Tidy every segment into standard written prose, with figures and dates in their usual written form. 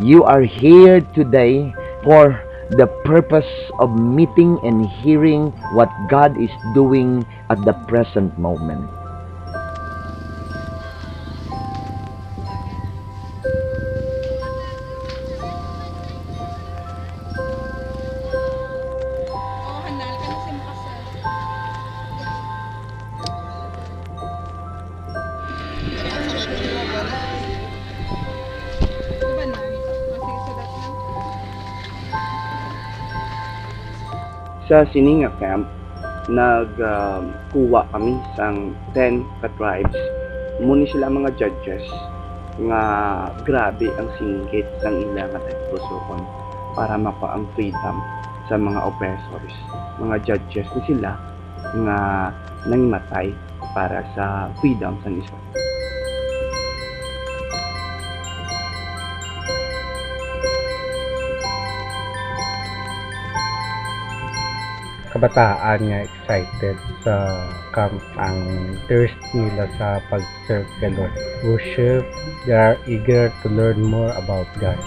You are here today for the purpose of meeting and hearing what God is doing at the present moment. Sa Sininga Camp, nagkuha kami sang 10 ka-tribes. Muni sila mga judges nga grabe ang singgit sang ilang at pusokon para makuha ang freedom sa mga oppressors. Mga judges ni sila nga nangmatay para sa freedom sang Israel. Kabataan nga excited sa camp ang thirst nila sa pag-serve the Lord. Worship, they are eager to learn more about God.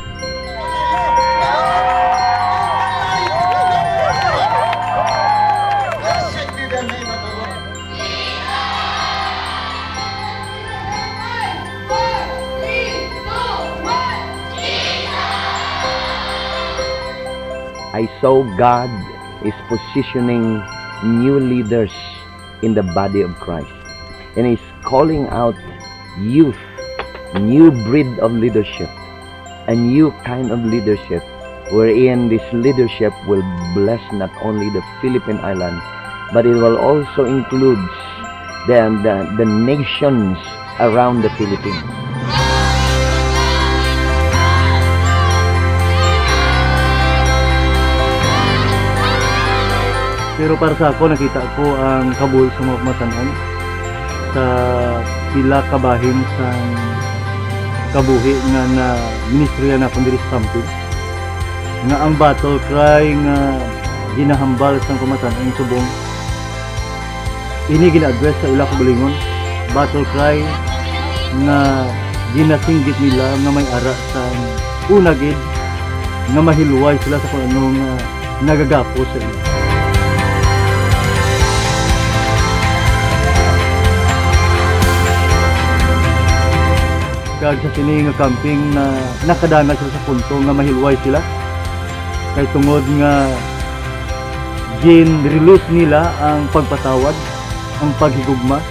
I saw God is positioning new leaders in the body of Christ, and He's calling out youth, new breed of leadership, a new kind of leadership, wherein this leadership will bless not only the Philippine Island, but it will also include the nations around the Philippines. Pero para sa ako, nakita ko ang kabuhi sa mga matanan sa pila kabahin sa kabuhi nga na ministrya na kundiri sa camping. Nga ang battle cry nga ginahambal sa kumatanan subong. Ini gina-address sa ila kabulingon. Battle cry nga ginasinggit nila nga may ara sa unagid nga mahilway sila sa kung ano nga nagagapo sa ila. Kag sa sini nga camping na nakadana sila sa punto nga mahilway sila kay tungod nga gin-release nila ang pagpatawad, ang paghigugma,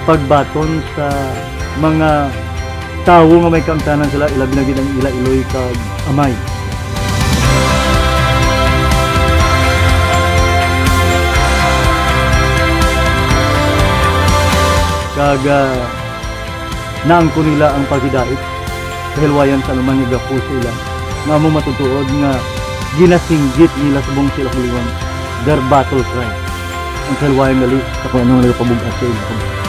pagbaton sa mga tawo nga may kaangtanan sila, ilabi na ginang ila iloy kag amay. Kag naangko nila ang paghidait kahilwayan sa anumang igapo sila nga mo matutuod nga ginasinggit nila sa buong sila kuliwan their battle cry ang kahilwayan gali sa kung anong nagpabugat sa ila.